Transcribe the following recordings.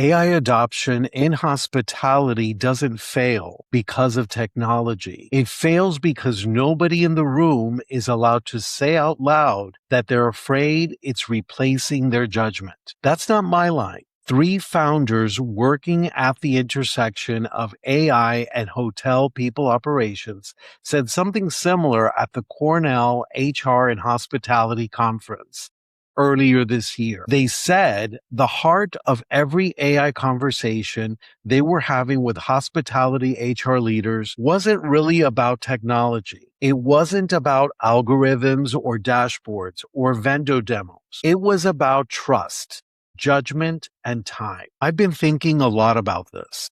AI adoption in hospitality doesn't fail because of technology. It fails because nobody in the room is allowed to say out loud that they're afraid it's replacing their judgment. That's not my line. Three founders working at the intersection of AI and hotel people operations said something similar at the Cornell HR and Hospitality Conference earlier this year. They said the heart of every AI conversation they were having with hospitality HR leaders wasn't really about technology. It wasn't about algorithms or dashboards or vendor demos. It was about trust, judgment, and time. I've been thinking a lot about this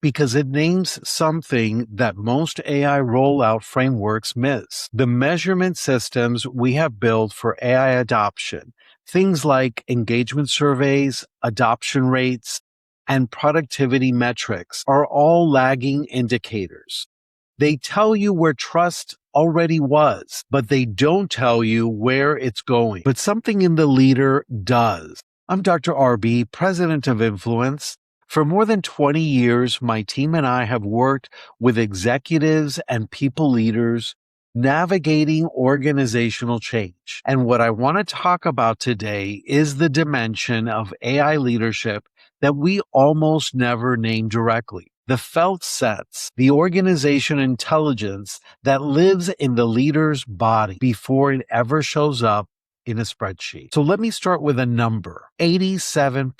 because it names something that most AI rollout frameworks miss. The measurement systems we have built for AI adoption, things like engagement surveys, adoption rates, and productivity metrics, are all lagging indicators. They tell you where trust already was, but they don't tell you where it's going. But something in the leader does. I'm Dr. RB, president of Influence. For more than 20 years, my team and I have worked with executives and people leaders navigating organizational change. And what I want to talk about today is the dimension of AI leadership that we almost never name directly. The felt sense, the organization intelligence that lives in the leader's body before it ever shows up in a spreadsheet. So let me start with a number. 87%.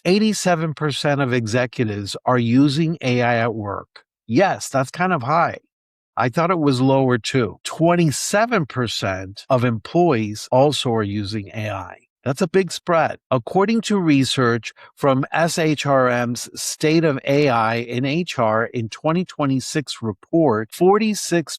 87% of executives are using AI at work. Yes, that's kind of high. I thought it was lower too. 27% of employees also are using AI. That's a big spread. According to research from SHRM's State of AI in HR in 2026 report, 46%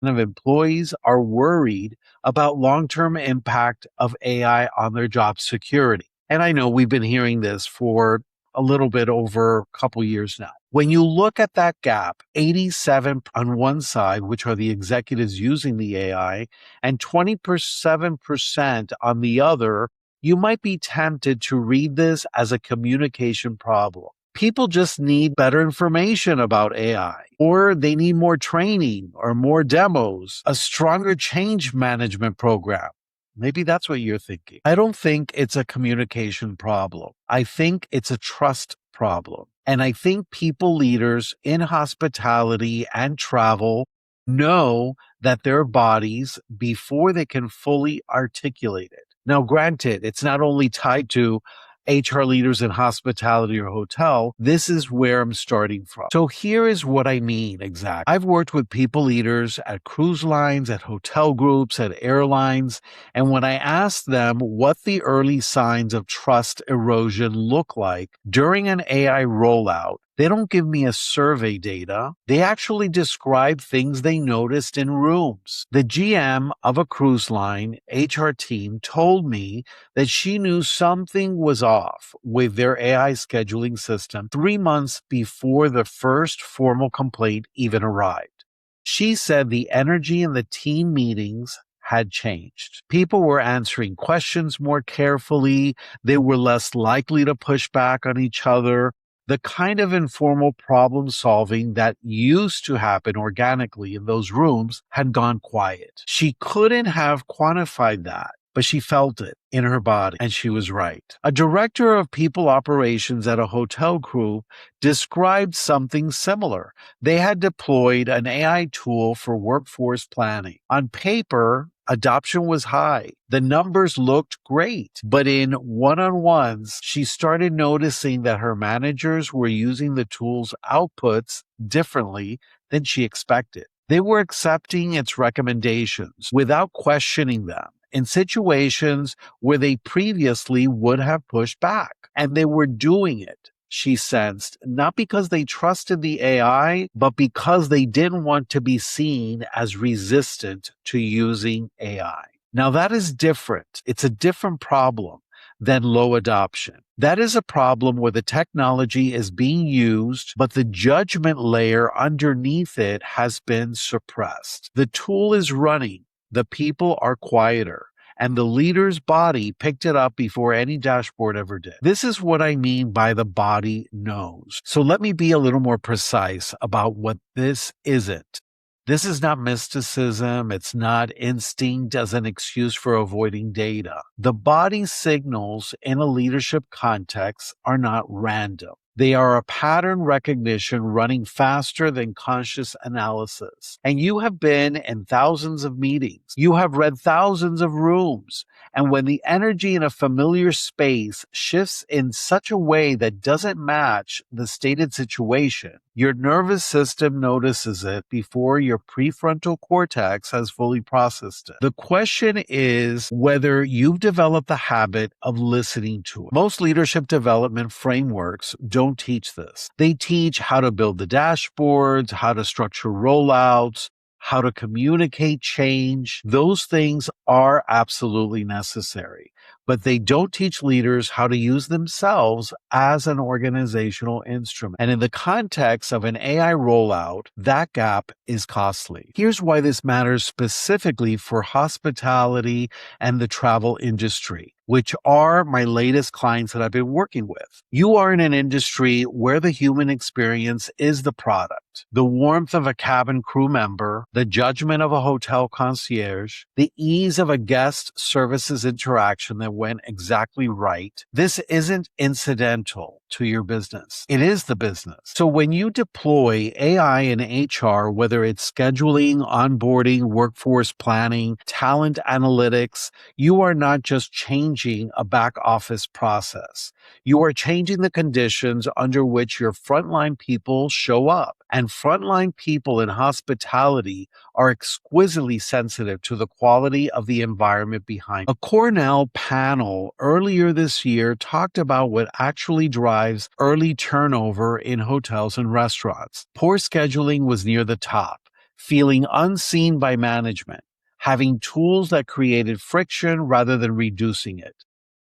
of employees are worried about long-term impact of AI on their job security. And I know we've been hearing this for a little bit over a couple years now. When you look at that gap, 87 on one side, which are the executives using the AI, and 27% on the other, you might be tempted to read this as a communication problem. People just need better information about AI, or they need more training or more demos, a stronger change management program. Maybe that's what you're thinking. I don't think it's a communication problem. I think it's a trust problem. And I think people leaders in hospitality and travel know that their bodies before they can fully articulate it. Now, granted, it's not only tied to HR leaders in hospitality or hotel. This is where I'm starting from. So here is what I mean exactly. I've worked with people leaders at cruise lines, at hotel groups, at airlines, and when I ask them what the early signs of trust erosion look like during an AI rollout, they don't give me a survey data. They actually describe things they noticed in rooms. The GM of a cruise line HR team told me that she knew something was off with their AI scheduling system 3 months before the first formal complaint even arrived. She said the energy in the team meetings had changed. People were answering questions more carefully. They were less likely to push back on each other. The kind of informal problem solving that used to happen organically in those rooms had gone quiet. She couldn't have quantified that, but she felt it in her body, and she was right. A director of people operations at a hotel group described something similar. They had deployed an AI tool for workforce planning. On paper, adoption was high. The numbers looked great, but in one-on-ones, she started noticing that her managers were using the tool's outputs differently than she expected. They were accepting its recommendations without questioning them in situations where they previously would have pushed back. And they were doing it, she sensed, not because they trusted the AI, but because they didn't want to be seen as resistant to using AI. Now that is different. It's a different problem than low adoption. That is a problem where the technology is being used, but the judgment layer underneath it has been suppressed. The tool is running. The people are quieter, and the leader's body picked it up before any dashboard ever did. This is what I mean by the body knows. So let me be a little more precise about what this isn't. This is not mysticism. It's not instinct as an excuse for avoiding data. The body signals in a leadership context are not random. They are a pattern recognition running faster than conscious analysis. And you have been in thousands of meetings. You have read thousands of rooms. And when the energy in a familiar space shifts in such a way that doesn't match the stated situation, your nervous system notices it before your prefrontal cortex has fully processed it. The question is whether you've developed the habit of listening to it. Most leadership development frameworks don't teach this. They teach how to build the dashboards, how to structure rollouts, how to communicate change. Those things are absolutely necessary, but they don't teach leaders how to use themselves as an organizational instrument. And in the context of an AI rollout, that gap is costly. Here's why this matters specifically for hospitality and the travel industry, which are my latest clients that I've been working with. You are in an industry where the human experience is the product. The warmth of a cabin crew member, the judgment of a hotel concierge, the ease of a guest services interaction that went exactly right. This isn't incidental to your business. It is the business. So when you deploy AI in HR, whether it's scheduling, onboarding, workforce planning, talent analytics, you are not just changing a back office process. You are changing the conditions under which your frontline people show up. And frontline people in hospitality are exquisitely sensitive to the quality of the environment behind. A Cornell panel earlier this year talked about what actually drives early turnover in hotels and restaurants. Poor scheduling was near the top, feeling unseen by management, having tools that created friction rather than reducing it.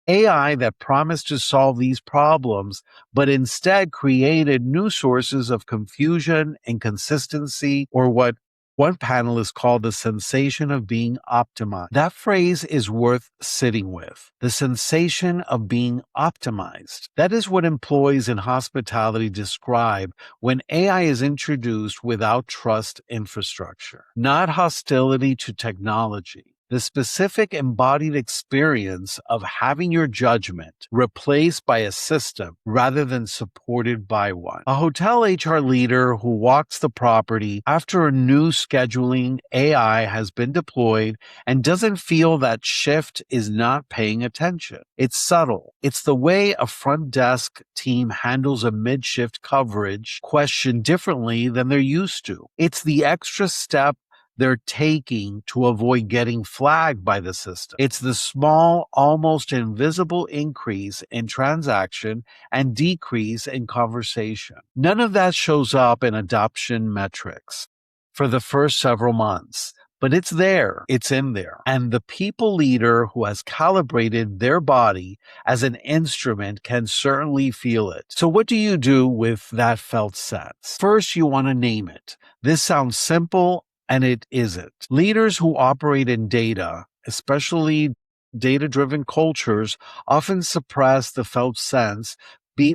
AI that promised to solve these problems, but instead created new sources of confusion, inconsistency, or what one panelist called the sensation of being optimized. That phrase is worth sitting with. The sensation of being optimized. That is what employees in hospitality describe when AI is introduced without trust infrastructure, not hostility to technology. The specific embodied experience of having your judgment replaced by a system rather than supported by one. A hotel HR leader who walks the property after a new scheduling AI has been deployed and doesn't feel that shift is not paying attention. It's subtle. It's the way a front desk team handles a mid-shift coverage question differently than they're used to. It's the extra step they're taking to avoid getting flagged by the system. It's the small, almost invisible increase in transaction and decrease in conversation. None of that shows up in adoption metrics for the first several months, but it's there. It's in there. And the people leader who has calibrated their body as an instrument can certainly feel it. So what do you do with that felt sense? First, you want to name it. This sounds simple, and it isn't. Leaders who operate in data, especially data-driven cultures, often suppress the felt sense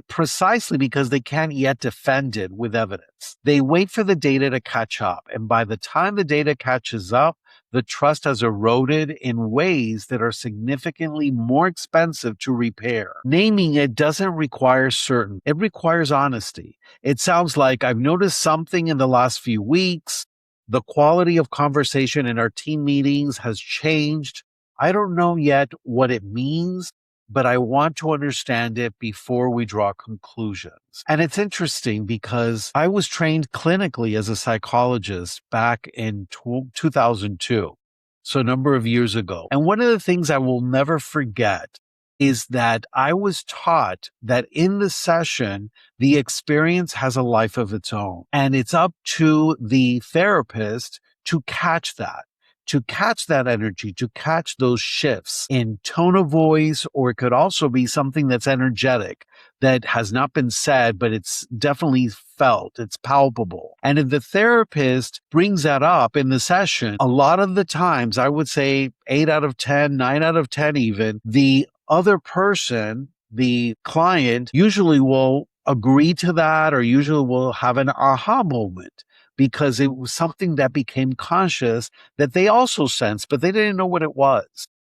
precisely because they can't yet defend it with evidence. They wait for the data to catch up, and by the time the data catches up, the trust has eroded in ways that are significantly more expensive to repair. Naming it doesn't require certainty. It requires honesty. It sounds like, I've noticed something in the last few weeks. The quality of conversation in our team meetings has changed. I don't know yet what it means, but I want to understand it before we draw conclusions. And it's interesting because I was trained clinically as a psychologist back in 2002, so a number of years ago. And one of the things I will never forget is that I was taught that in the session, the experience has a life of its own. And it's up to the therapist to catch that energy, to catch those shifts in tone of voice, or it could also be something that's energetic. that has not been said, but it's definitely felt, it's palpable. And if the therapist brings that up in the session, a lot of the times, I would say 8 out of 10, 9 out of 10 even, the other person, the client, usually will agree to that or usually will have an aha moment because it was something that became conscious that they also sensed, but they didn't know what it was.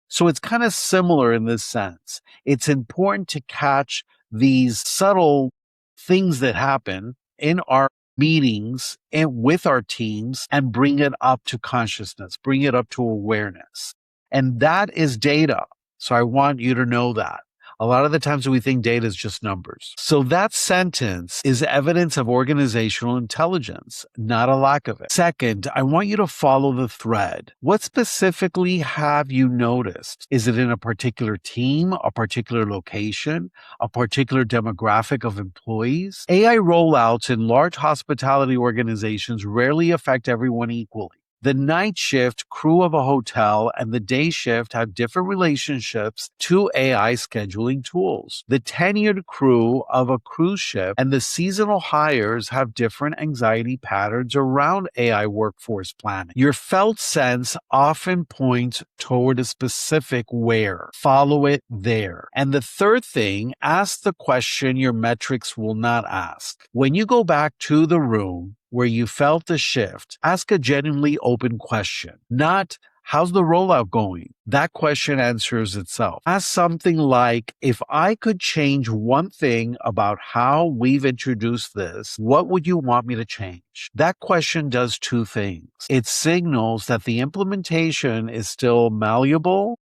So it's kind of similar in this sense. It's important to catch these subtle things that happen in our meetings and with our teams and bring it up to consciousness, bring it up to awareness. And that is data. So I want you to know that. A lot of the times we think data is just numbers. So that sentence is evidence of organizational intelligence, not a lack of it. Second, I want you to follow the thread. What specifically have you noticed? Is it in a particular team, a particular location, a particular demographic of employees? AI rollouts in large hospitality organizations rarely affect everyone equally. The night shift crew of a hotel and the day shift have different relationships to AI scheduling tools. The tenured crew of a cruise ship and the seasonal hires have different anxiety patterns around AI workforce planning. Your felt sense often points toward a specific where. Follow it there. And the third thing, ask the question your metrics will not ask. When you go back to the room where you felt the shift, ask a genuinely open question, not how's the rollout going? That question answers itself. Ask something like, if I could change one thing about how we've introduced this, what would you want me to change? That question does two things. It signals that the implementation is still malleable,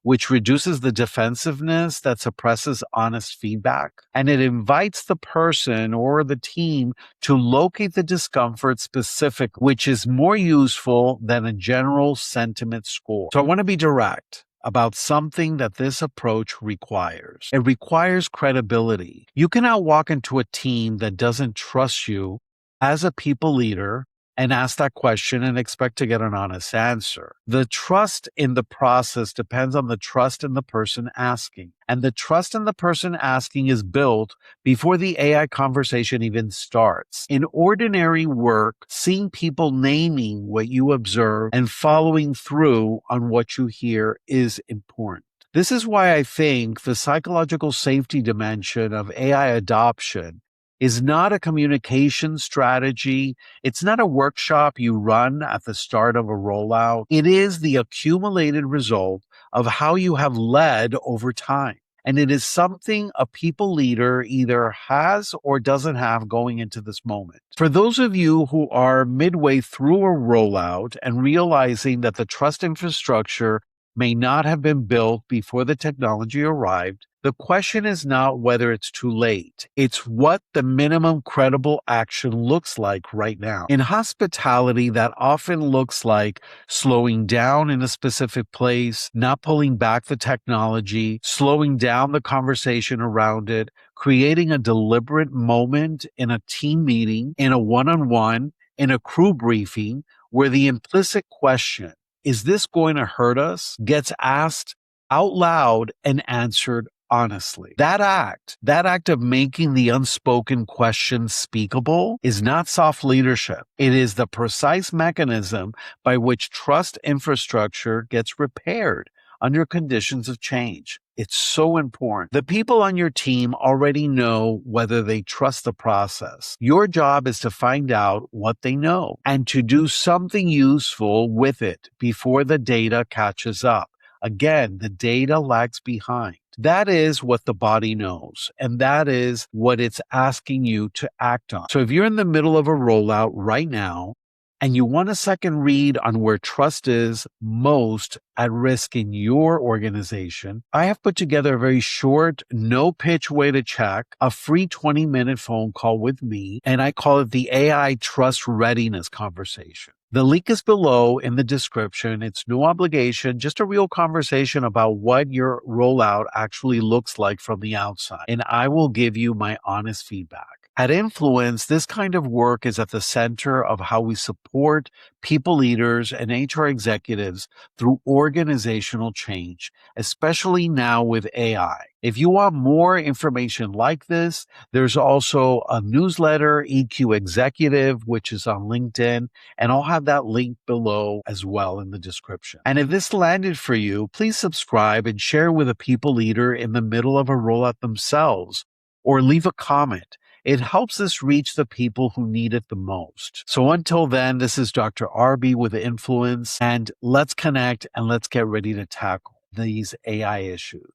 which reduces the defensiveness that suppresses honest feedback. And it invites the person or the team to locate the discomfort specific, which is more useful than a general sentiment score. So I want to be direct about something that this approach requires. It requires credibility. You cannot walk into a team that doesn't trust you as a people leader and ask that question and expect to get an honest answer. The trust in the process depends on the trust in the person asking. And the trust in the person asking is built before the AI conversation even starts. In ordinary work, seeing people naming what you observe and following through on what you hear is important. This is why I think the psychological safety dimension of AI adoption is not a communication strategy. It's not a workshop you run at the start of a rollout. It is the accumulated result of how you have led over time. And it is something a people leader either has or doesn't have going into this moment. For those of you who are midway through a rollout and realizing that the trust infrastructure may not have been built before the technology arrived, the question is not whether it's too late. It's what the minimum credible action looks like right now. In hospitality, that often looks like slowing down in a specific place, not pulling back the technology, slowing down the conversation around it, creating a deliberate moment in a team meeting, in a one-on-one, in a crew briefing, where the implicit question, is this going to hurt us, gets asked out loud and answered honestly. That act of making the unspoken question speakable is not soft leadership. It is the precise mechanism by which trust infrastructure gets repaired under conditions of change. It's so important. The people on your team already know whether they trust the process. Your job is to find out what they know and to do something useful with it before the data catches up. Again, the data lags behind. That is what the body knows, and that is what it's asking you to act on. So if you're in the middle of a rollout right now, and you want a second read on where trust is most at risk in your organization, I have put together a very short, no-pitch way to check, a free 20-minute phone call with me, and I call it the AI Trust Readiness Conversation. The link is below in the description. It's no obligation, just a real conversation about what your rollout actually looks like from the outside, and I will give you my honest feedback. At Influence, this kind of work is at the center of how we support people leaders and HR executives through organizational change, especially now with AI. If you want more information like this, there's also a newsletter, EQ Executive, which is on LinkedIn, and I'll have that link below as well in the description. And if this landed for you, please subscribe and share with a people leader in the middle of a rollout themselves, or leave a comment. It helps us reach the people who need it the most. So until then, this is Dr. Arby with Influence, and let's connect and let's get ready to tackle these AI issues.